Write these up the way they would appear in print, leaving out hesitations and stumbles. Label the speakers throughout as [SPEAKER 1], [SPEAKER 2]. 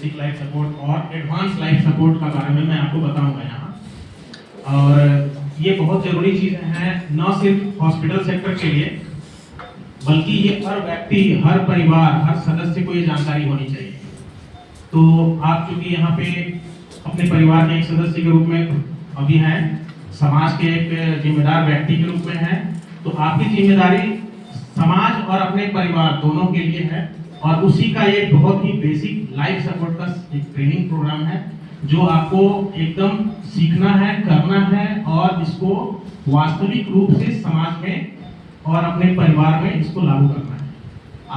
[SPEAKER 1] Basic life support और advance life support का बारे में मैं आपको बताऊंगा यहाँ। और ये बहुत ज़रूरी चीज़ें हैं, न सिर्फ हॉस्पिटल सेक्टर के लिए, बल्कि ये हर व्यक्ति, हर परिवार, हर सदस्य को ये जानकारी होनी चाहिए। तो आप चूंकि यहाँ पे अपने परिवार के एक सदस्य के रूप में अभी हैं, समाज के एक जिम्मेदार व्यक्ति के रूप में हैं, तो आपकी जिम्मेदारी समाज और अपने परिवार दोनों के लिए है। और उसी का एक बहुत ही बेसिक लाइफ सपोर्ट का एक ट्रेनिंग प्रोग्राम है जो आपको एकदम सीखना है, करना है और इसको वास्तविक रूप से समाज में और अपने परिवार में इसको लागू करना है।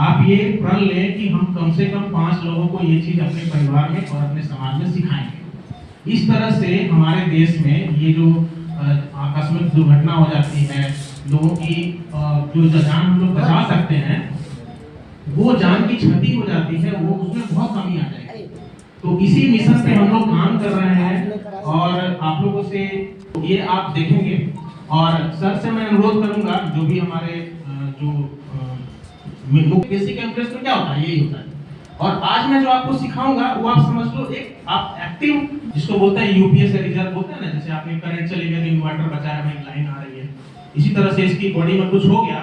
[SPEAKER 1] आप ये प्रण लें कि हम कम से कम 5 लोगों को ये चीज़ अपने परिवार में और अपने समाज में सिखाएंगे। इस तरह से हमारे देश में ये जो आकस्मिक दुर्घटना हो जाती है, लोगों की जो जान हम लोग बचा सकते हैं, वो जान की क्षति हो जाती है, वो उसमें बहुत कमी आ जाएगी। तो इसी मिशन पे हम लोग काम कर रहे हैं और आप लोगों से ये आप देखेंगे। और सर से मैं अनुरोध करूंगा, जो भी हमारे जो बेसिक इंटरेस्ट में क्या होता है, यही होता है। और आज मैं जो आपको सिखाऊंगा वो आप समझ लो, एक आप एक्टिव, जिसको बोलते हैं यूपीएस से रिजर्व बोलते हैं ना, जैसे आपने करंट चले गया तो इन्वर्टर बचाया में एक लाइन आ रही है, इसी तरह से इसकी बॉडी में कुछ हो गया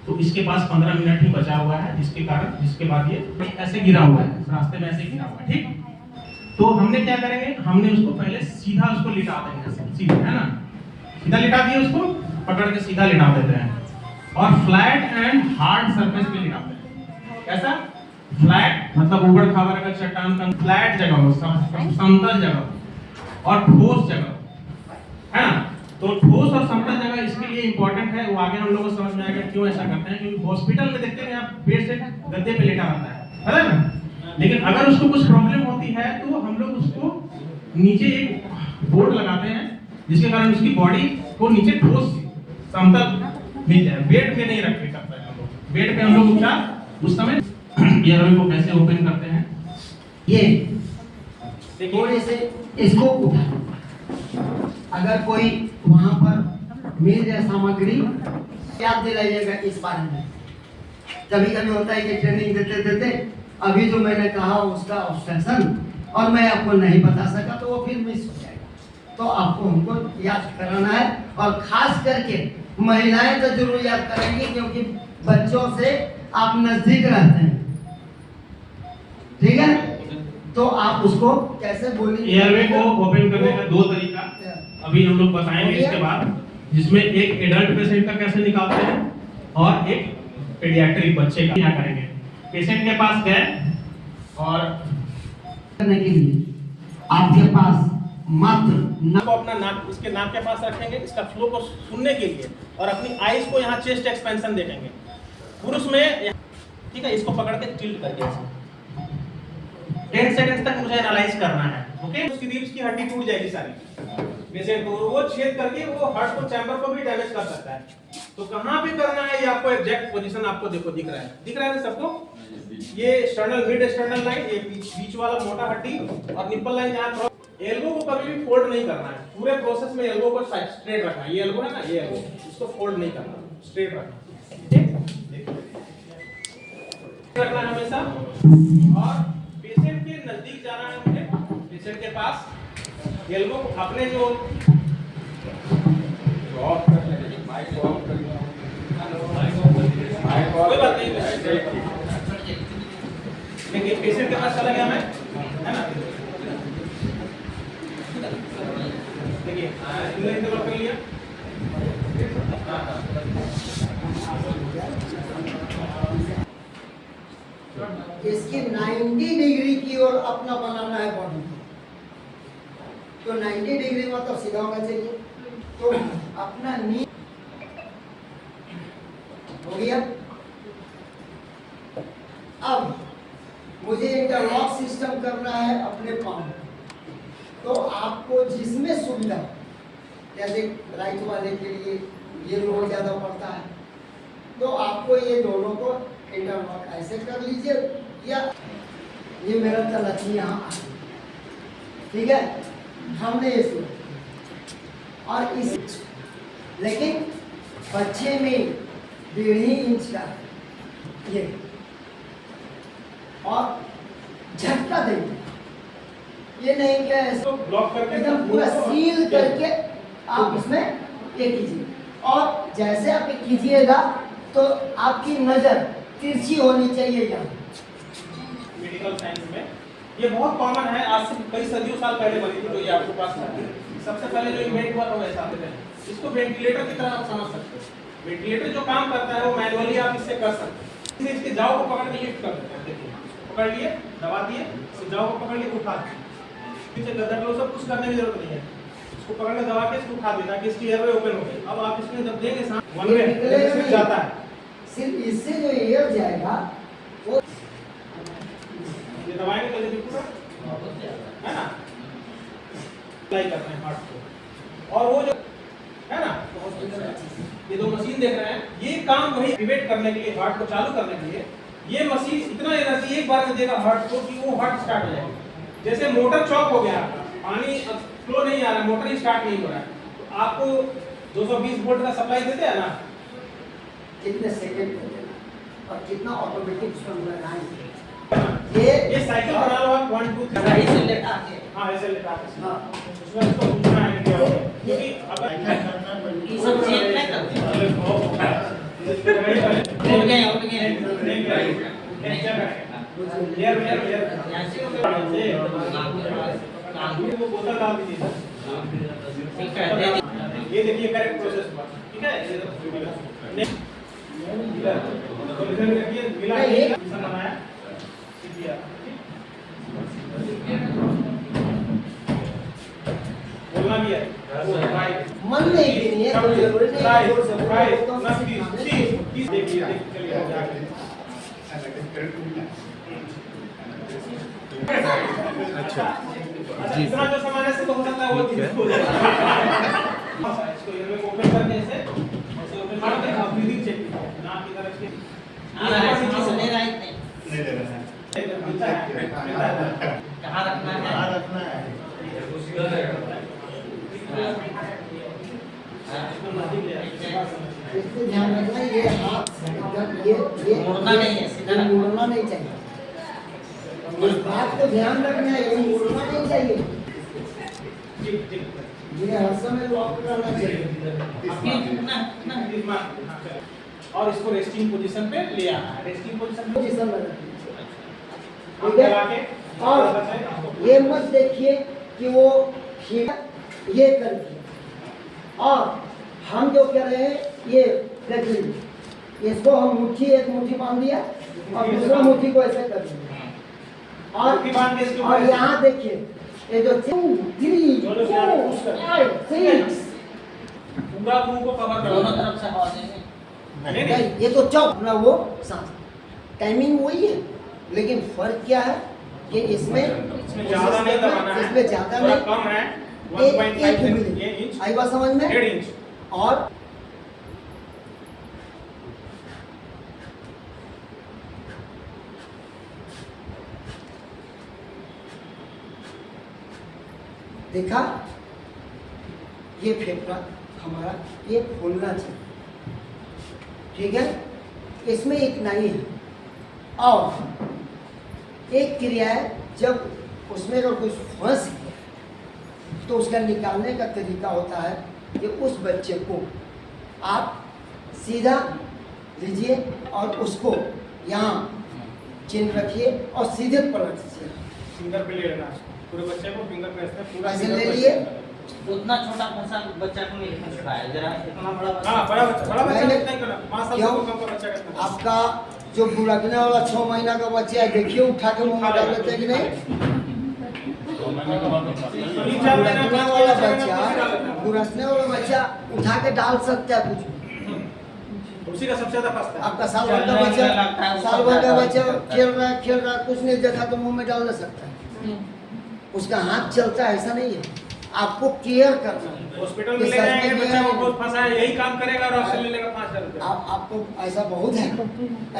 [SPEAKER 1] तो इसके पास 15 मिनट ही बचा हुआ है, जिसके कारण जिसके बाद ये ऐसे गिरा हुआ है, रास्ते में ऐसे गिरा हुआ है। ठीक, तो हमने क्या करेंगे, हमने उसको पहले सीधा उसको लिटा देंगे, सीधा, है ना, सीधा लिटा दिए, उसको पकड़ के सीधा लिटा देते हैं और फ्लैट एंड हार्ड सरफेस पे लिटाते हैं। कैसा? फ्लैट मतलब ऊबड़ खाबड़ का चट्टान का फ्लैट जगह हो, समतल जगह हो और ठोस जगह, है ना। तो ठोस और समतल जगह इसके लिए इंपॉर्टेंट है, वो आगे हम लोगों को समझ में आएगा क्यों ऐसा करते हैं। क्योंकि हॉस्पिटल में देखते हैं आप बेड से गद्दे पे लेटा रहता है ना, लेकिन अगर उसको कुछ प्रॉब्लम होती है तो हम लोग उसको नीचे एक बोर्ड लगाते हैं, जिसके कारण उसकी बॉडी को नीचे ठोस समतल मिल जाए। बेड पे नहीं रख सकते हैं हम लोग, बेड पे हम लोग उपचार उस समय एयरवे को कैसे ओपन करते हैं, ये
[SPEAKER 2] थोड़े से इसको उठा, अगर कोई वहां पर मिल जाए सामग्री, याद दिलाइएगा इस बारे में। कभी कभी होता है कि ट्रेनिंग देते देते अभी जो मैंने कहा उसका ऑब्सेशन और मैं आपको नहीं बता सका तो वो फिर मिस हो जाएगा। तो आपको हमको याद कराना है, और खास करके महिलाएं तो जरूर याद करेंगी क्योंकि बच्चों से आप नजदीक रहते हैं, ठीक है। तो आप उसको कैसे बोलेंगे?
[SPEAKER 1] एयरवे को ओपन करने का 2 तरीका अभी हम लोग बताएंगे इसके बाद, जिसमें एक एडल्ट पेशेंट का कैसे निकालते हैं और एक पेडियाट्रिक बच्चे का क्या करेंगे। पेशेंट के पास गए और
[SPEAKER 2] करने के लिए आपके पास मात्र
[SPEAKER 1] नाक को अपना नाक इसके नाक के पास रखेंगे, इसका फ्लो को सुनने के लिए, और अपनी आईज को यहाँ चेस्ट एक्सपेंशन देखेंगे पुरुष में, ठीक है। इसको पकड़ के टिल्ट करके 10 सेकंड तक मुझे एनालाइज करना है, ओके। उसकी रिब्स की हड्डी टूट जाएगी सारी पेशेंट को, वो छेद करके वो हार्ट को चैम्बर को भी डैमेज कर सकता है। तो कहाँ पे करना है ये आपको एग्जैक्ट पोजीशन आपको देखो दिख रहा है ना सबको। ये स्टर्नल, मिड स्टर्नल लाइन, ये बीच वाला मोटा हड्डी और निप्पल लाइन जहाँ। एल्बो को कभी भी फोल्ड नहीं करना है, पूरे प्रोसेस में एल्बो को स्ट्रेट रखना है। ये एल्बो है ना, ये एल्बो, इसको फोल्ड नहीं करना, स्ट्रेट रखना, ठीक रखना है हमेशा। और पेशेंट के नजदीक जाना है मुझे, पेशेंट के पास एल्बो अपने जो कोई बात नहीं, लेकिन पेशेंट के पास चला गया मैं, है ना। देखिए इंटरवल कर लिया,
[SPEAKER 2] इसकी 90 डिग्री की ओर अपना बनाना है बॉडी। तो 90 डिग्री मतलब सीधा होना चाहिए। तो अपना नी हो गया। अब मुझे इंटरलॉक सिस्टम करना है अपने पाँव। तो आपको जिसमें सुविधा, जैसे राइट वाले के लिए ये रोड ज़्यादा पड़ता है, तो आपको ये दोनों को इंटरलॉक ऐसे कर लीजिए, या ये मेरा तलची यहाँ, ठीक है। हमने ये सुना, और इस लेकिन बच्चे में 1.5 इंच का ये, और झटका देंगे ये नहीं क्या है,
[SPEAKER 1] इसको ब्लॉक करके
[SPEAKER 2] एकदम पूरा सील करके आप इसमें ये कीजिए। और जैसे आप ये कीजिएगा तो आपकी नजर तिरछी होनी चाहिए यहाँ।
[SPEAKER 1] मेडिकल साइंस में ये बहुत कॉमन है, आज से कई सदियों साल पहले बनी थी जो ये आपके पास है। सबसे पहले जो इन्वेंट हुआ था वैसा है। इसको वेंटिलेटर की तरह आप समझ सकते हो। वेंटिलेटर जो काम करता है वो मैनुअली आप इससे कर सकते हैं। इसके जाओ को पकड़ के लिफ्ट कर देते हैं। देखिए पकड़ लिए, दबा दिए, इसके जाओ को पकड़ लिए, उठा दिए। पीछे गदर लो, सब कुछ करने की जरूरत नहीं है। इसको पकड़ के दबा के इसको उठा देना कि इसकी एयरवे ओपन हो गई। अब आप इसमें जब देंगे सांस वन वे सिर्फ जाता है,
[SPEAKER 2] सिर्फ इससे जो एयर जाएगा वो
[SPEAKER 1] ये दबाएंगे तो देखिए पूरा है ना, अप्लाई करते हैं हार्ट को। और वो जो है ना ये दो मशीन देख रहे हैं, ये काम वही एक्टिवेट करने के लिए, हार्ट को चालू करने के लिए ये मशीन इतना एनर्जी एक बार में देगा हार्ट को कि वो हार्ट स्टार्ट हो जाएगा। जैसे मोटर चॉक हो गया, पानी फ्लो नहीं आ रहा, मोटर ही स्टार्ट नहीं हो रहा है, तो आपको 220 वोल्ट का सप्लाई देते हैं ना,
[SPEAKER 2] कितने सेकंड में देना और कितना ऑटोमेटिक उसमें लगाएंगे।
[SPEAKER 1] ये साइकिल बना लो आप 1 2 3
[SPEAKER 2] ऐसे लेटा के,
[SPEAKER 1] हां ऐसे लेटा के,
[SPEAKER 2] हाँ
[SPEAKER 1] उसमें इसको घुमाना है क्या होगा, क्योंकि अगर
[SPEAKER 2] ये सब चेक नहीं करते। उठ गए
[SPEAKER 1] नहीं क्या करें यार वो बोतल डाल दीजिए।
[SPEAKER 2] ठीक है,
[SPEAKER 1] ये देखिए करेक्ट प्रोसेस हुआ, ठीक है। ये बनाया बोलना भी है,
[SPEAKER 2] मन नहीं देनी है, कोई जरूरी नहीं है जोर से
[SPEAKER 1] देखिए चलिए
[SPEAKER 3] अच्छा जी
[SPEAKER 1] इतना जो सामान है तो हो सकता है वो चीज हो जाए। इसको ये में ओपन करके ऐसे ओपन करके आप ब्रीदिंग चेक कीजिए, नाक की तरफ से
[SPEAKER 2] ले रहा है
[SPEAKER 3] नहीं ले रहा है,
[SPEAKER 2] कहाँ रखना है,
[SPEAKER 3] कहाँ रखना है,
[SPEAKER 2] इसको ध्यान रखना, ये हाथ ये मुड़ना नहीं है, सीधा मुड़ना नहीं चाहिए। इस बात को ध्यान रखना है, ये मुड़ना नहीं चाहिए, ये हर समय लॉक रहना चाहिए।
[SPEAKER 1] और इसको रेस्टिंग पोजीशन पे ले आना है, रेस्टिंग पोजीशन पे
[SPEAKER 2] पोजीशन में रखना,
[SPEAKER 1] आप
[SPEAKER 2] ठीक
[SPEAKER 1] लगा
[SPEAKER 2] है।
[SPEAKER 1] के
[SPEAKER 2] और ये मत देखिए कि वो ये कर दिया और हम जो कर रहे हैं ये देख लीजिए, इसको हम मुट्ठी एक मुट्ठी बांध दिया और दूसरा मुट्ठी को ऐसे कर दिया
[SPEAKER 1] मुट्ठी बांध के इसके
[SPEAKER 2] और
[SPEAKER 1] ऊपर
[SPEAKER 2] यहाँ देखिए ये जो 2 3 4 5 6
[SPEAKER 1] पूरा मुंह को कवर कर
[SPEAKER 2] दोनों तरफ से हवा देंगे।
[SPEAKER 1] नहीं नहीं
[SPEAKER 2] ये तो चौक ना, वो सांस टाइमिंग वही है, लेकिन फर्क क्या है कि इसमें
[SPEAKER 1] ज्यादा नहीं दबाना है,
[SPEAKER 2] इसमें ज्यादा
[SPEAKER 1] थोड़ा
[SPEAKER 2] नहीं,
[SPEAKER 1] कम है,
[SPEAKER 2] एक
[SPEAKER 1] 1.5
[SPEAKER 2] मिली
[SPEAKER 1] इंच,
[SPEAKER 2] आई बात समझ में।
[SPEAKER 1] 1.5 इंच।
[SPEAKER 2] और देखा, ये फेफड़ा हमारा ये फूलना चाहिए, ठीक है, इसमें इतना ही है। और एक क्रिया है, जब उसमें अगर कुछ फंस गया तो उसका निकालने का तरीका होता है कि उस बच्चे को आप सीधा लीजिए और उसको यहाँ चिन्ह रखिए और सीधे पलट दीजिए,
[SPEAKER 1] फिंगर पे ले लेना है, पूरे बच्चे को फिंगर पे ऐसे पूरा
[SPEAKER 2] ऐसे
[SPEAKER 1] finger
[SPEAKER 2] ले
[SPEAKER 1] पे
[SPEAKER 2] लिए।
[SPEAKER 4] उतना छोटा बच्चा बच्चा को नहीं लिखना सिखाया, जरा इतना बड़ा बच्चा।
[SPEAKER 1] हाँ बड़ा बच्चा
[SPEAKER 2] नहीं,
[SPEAKER 1] इतना ही करना, 5 साल से
[SPEAKER 2] क्यों?
[SPEAKER 1] कम का बच्चा करता है।
[SPEAKER 2] आपका जो बुरकने वाला 6 महीना का बच्चा है, देखिए उठा के मुंह में डाल लेते हैं कि नहीं।
[SPEAKER 1] 3-4 महीना
[SPEAKER 2] बुरकने
[SPEAKER 1] बाद
[SPEAKER 2] वाला
[SPEAKER 1] बच्चा
[SPEAKER 2] बच्चा, बुरकने वाला बच्चा उठा के डाल सकता है कुछ।
[SPEAKER 1] उसी का सबसे ज्यादा फंसता है।
[SPEAKER 2] आपका साल भर का बच्चा, साल भर का बच्चा खेल रहा है, कुछ नहीं देखा तो मुंह में डाल नहीं सकता है, उसका हाथ चलता है, ऐसा नहीं है। आपको केयर करना है।
[SPEAKER 1] हॉस्पिटल में
[SPEAKER 2] ये
[SPEAKER 1] ले
[SPEAKER 2] सच
[SPEAKER 1] जाएंगे,
[SPEAKER 2] में
[SPEAKER 1] बच्चा
[SPEAKER 2] ये-
[SPEAKER 1] को बहुत फंसा है, यही काम करेगा और आपसे ले लेगा 5,000 रुपए।
[SPEAKER 2] आपको ऐसा बहुत है,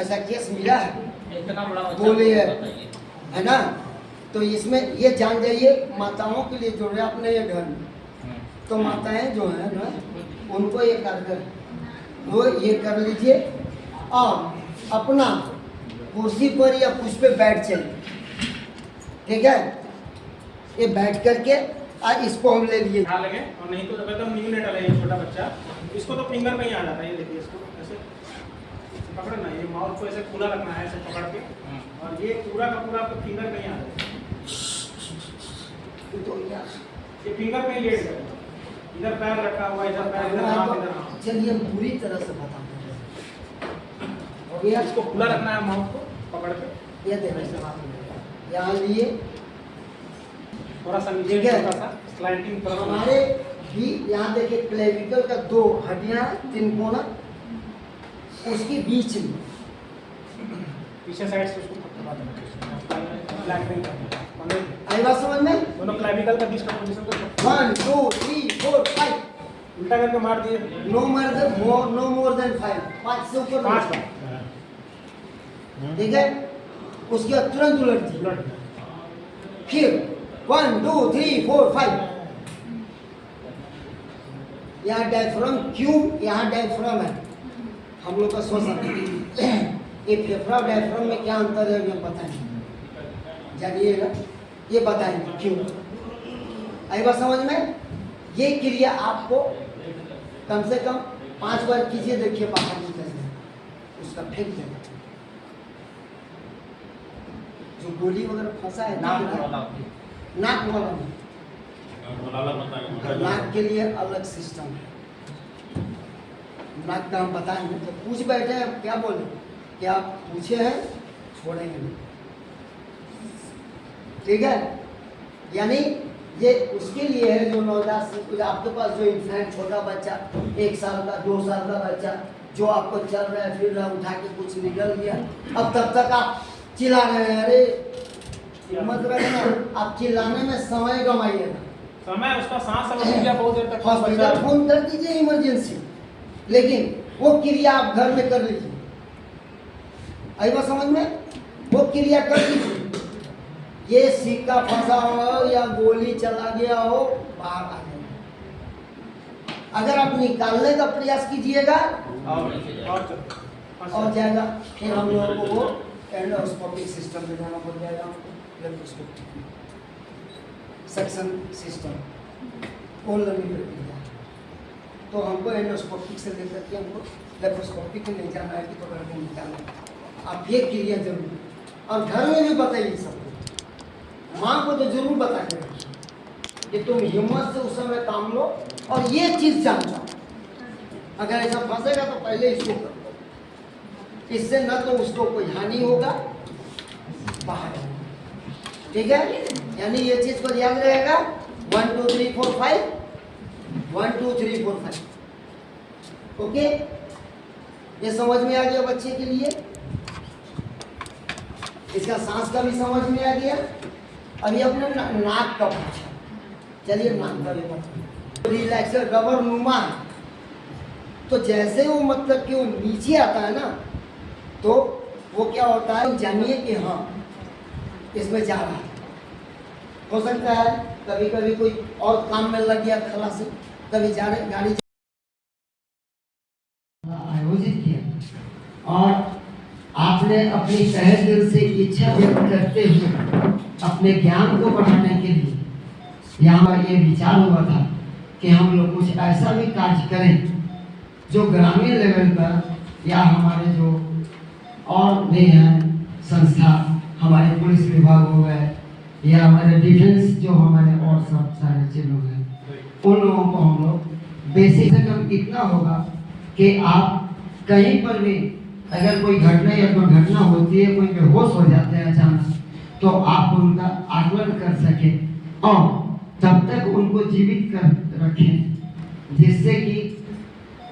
[SPEAKER 2] ऐसा केस मिला है,
[SPEAKER 4] इतना बड़ा बच्चा
[SPEAKER 2] बोलिए।
[SPEAKER 4] बताइए।
[SPEAKER 2] है ना। तो इसमें ये जान जाइए, माताओं के लिए जो है अपने ये घर में, तो माताएं जो है ना उनको ये कर वो ये कर लीजिए और अपना कुर्सी पर या कुछ पे बैठ जाइए, ठीक है। ये बैठ करके और इसको हम ले लिए।
[SPEAKER 1] यहाँ लगे और नहीं तो जब एकदम न्यू नेटल है ये छोटा बच्चा, इसको तो फिंगर में ही आ जाता है। ये देखिए इसको ऐसे पकड़े ना, ये माउथ को ऐसे खुला रखना है ऐसे पकड़ के, और ये पूरा का पूरा आपका फिंगर में ही आ जाएगा। ये फिंगर में ही लेट जाएगा, इधर पैर रखा हुआ, इधर पैर, इधर हाथ, इधर हाथ।
[SPEAKER 2] चलिए पूरी तरह से बता दें।
[SPEAKER 1] इसको खुला रखना है माउथ को पकड़ के,
[SPEAKER 2] ये देखो यहाँ लिए
[SPEAKER 1] थोड़ा सा नीचे,
[SPEAKER 2] ठीक है।
[SPEAKER 1] थोड़ा सा स्लाइडिंग पर
[SPEAKER 2] हमारे भी यहाँ देखिए क्लेविकल का 2 हड्डियाँ 3 कोना, उसके बीच में
[SPEAKER 1] पीछे साइड से उसको पकड़ा देना, फ्लैंकिंग करना।
[SPEAKER 2] आई बात समझ में?
[SPEAKER 1] दोनों क्लेविकल का बीच का पोजीशन को
[SPEAKER 2] 1 2 3 4 5
[SPEAKER 1] उल्टा करके मार दिए,
[SPEAKER 2] नो मोर देन 5 से ऊपर
[SPEAKER 1] 5 बार।
[SPEAKER 2] ठीक है, उसके बाद तुरंत उलट दिए,
[SPEAKER 1] उलट
[SPEAKER 2] फिर 1 2 3 4 5। यहाँ डायफ्राम क्यों, यहाँ डायफ्राम है, हम लोग का श्वसन। ये फेफड़ा डायफ्राम में क्या अंतर है हमें बताएंगे, जानिएगा, ये बताएंगे क्यों। आई बात समझ में? ये क्रिया आपको कम से कम 5 बार कीजिए, देखिए बाहर निकल जाए, उसका फेंक देगा जो गोली वगैरह फंसा है नाक वाला नहीं, नाक के लिए अलग सिस्टम है। नाक का हम बताएंगे, तो पूछ बैठे हैं क्या बोले, क्या पूछे हैं, छोड़ेंगे नहीं, ठीक है। यानी ये उसके लिए है जो नवजात शिशु, आपके पास जो इंफेंट छोटा बच्चा 1 साल का 2 साल का बच्चा जो आपको चल रहा है फिर रहा, उठा के कुछ निकल गया, अब तब तक आप चिल्ला रहे हैं, अरे मत रखना, आप चिल्लाने में समय गंवाइएगा,
[SPEAKER 1] समय उसका सांस अगर रुक गया बहुत देर तक
[SPEAKER 2] हॉस्पिटल फोन कर दीजिए इमरजेंसी, लेकिन वो क्रिया आप घर में कर लीजिए। आई बात समझ में? वो क्रिया कर लीजिए, ये सिक्का फंसा हो या गोली चला गया हो बाहर आ जाएगा। अगर आप निकालने का प्रयास कीजिएगा और जाएगा, फिर हम लोगों को वो एंडोस्कोपिक सिस्टम में जाना पड़ जाएगा, सक्शन सिस्टम खोलने की प्रक्रिया, तो हमको एंडोस्कोपिक से लेकर के हमको लेप्रोस्कोपिक में नहीं जाना है कि पकड़ के निकालना है। आप ये क्रिया जरूर, और घर में भी बताइए सबको, माँ को तो जरूर बता के रखिए कि तुम हिम्मत से उस समय काम लो और ये चीज़ जान जाओ, अगर ऐसा फंसेगा तो पहले इसको कर दो, इससे न तो उसको कोई हानि होगा बाहर, ठीक है। यानी ये चीज को याद रहेगा, 1 2 3 4 5, 1 2 3 4 5, ओके। ये समझ में आ गया बच्चे के लिए, इसका सांस का भी समझ में आ गया। अभी अपने नाक का पूछा, चलिए नाक का भी बताओ। रिलैक्सर रबर नुमा, तो जैसे वो मतलब कि वो नीचे आता है ना, तो वो क्या होता है, जानिए कि हाँ इसमें जा रहा है। हो सकता है कभी कभी कोई और काम में लग गया खलासी, कभी जा रहे गाड़ी आयोजित किया और आपने अपनी तहे दिल से इच्छा व्यक्त करते हुए अपने ज्ञान को बढ़ाने के लिए यहाँ ये विचार हुआ था कि हम लोग कुछ ऐसा भी कार्य करें जो ग्रामीण लेवल पर या हमारे जो और भी हैं संस्था, हमारे पुलिस विभाग हो गए या हमारे डिफेंस जो हमारे और सब सारे चीज़ हो गए, उन लोगों को हम लोग बेसिक से कम इतना होगा कि आप कहीं पर भी अगर कोई घटना या दुर्घटना होती है, कोई बेहोश हो जाते हैं अचानक, तो आप उनका आकलन कर सकें और तब तक उनको जीवित कर रखें, जिससे कि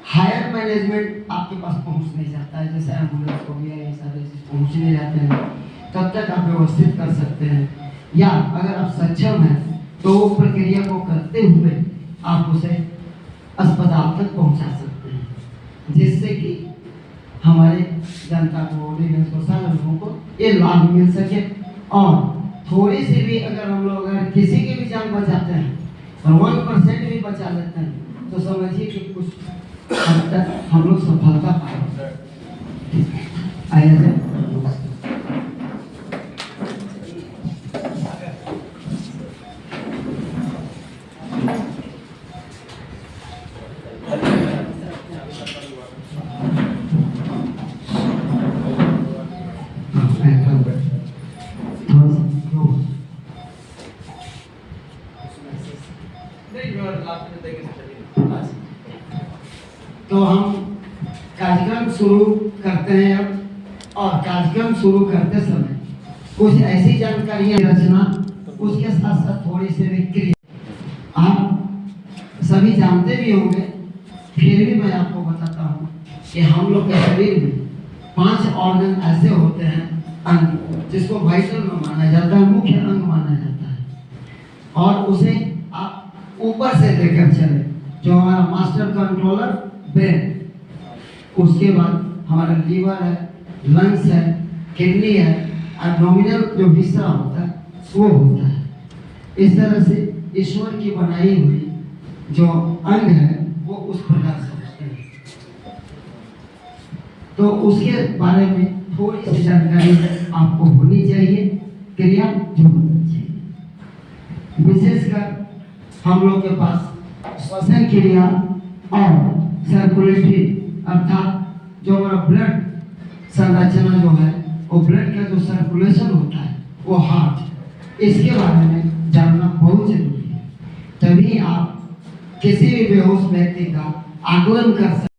[SPEAKER 2] हायर मैनेजमेंट आपके पास पहुंच नहीं जाता है, जैसे एम्बुलेंस हो गया, ये सारे पहुंच नहीं जाते हैं, तब तक आप व्यवस्थित कर सकते हैं। या अगर आप सक्षम हैं तो वो प्रक्रिया को करते हुए आप उसे अस्पताल तक पहुंचा सकते हैं, जिससे कि हमारे जनता को, डिफेंस को, सारे लोगों को ये लाभ मिल सके। और थोड़ी सी भी अगर हम लोग अगर किसी की भी जान बचाते हैं और 1% भी बचा लेते हैं, तो समझिए कि कुछ हद तक हम लोग सफलता पाए। आइए तो हम कार्यक्रम शुरू करते हैं अब, और कार्यक्रम शुरू करते समय कुछ ऐसी जानकारियां रचना, उसके साथ साथ थोड़ी सी क्रिया आप सभी जानते भी होंगे, फिर भी मैं आपको बताता हूँ कि हम लोग के शरीर में 5 ऑर्गन ऐसे होते हैं, अंग, जिसको वाइटल में माना जाता है, मुख्य अंग माना जाता है। और उसे आप ऊपर से लेकर चले, जो हमारा मास्टर कंट्रोलर ब्रेन, उसके बाद हमारा लीवर है, लंग्स है, किडनी है, एब्डोमिनल जो हिस्सा होता है वो होता है। इस तरह से ईश्वर की बनाई हुई जो अंग है वो उस प्रकार से होते हैं। तो उसके बारे में थोड़ी सी जानकारी आपको होनी चाहिए, क्रिया जो होनी चाहिए। विशेषकर हम लोग के पास श्वसन क्रिया और सर्कुलेटरी, अर्थात जो हमारा ब्लड संरचना जो है, वो ब्लड का जो सर्कुलेशन होता है वो हार्ट, इसके बारे में जानना बहुत जरूरी है। तभी आप किसी भी बेहोश व्यक्ति का आकलन कर सकते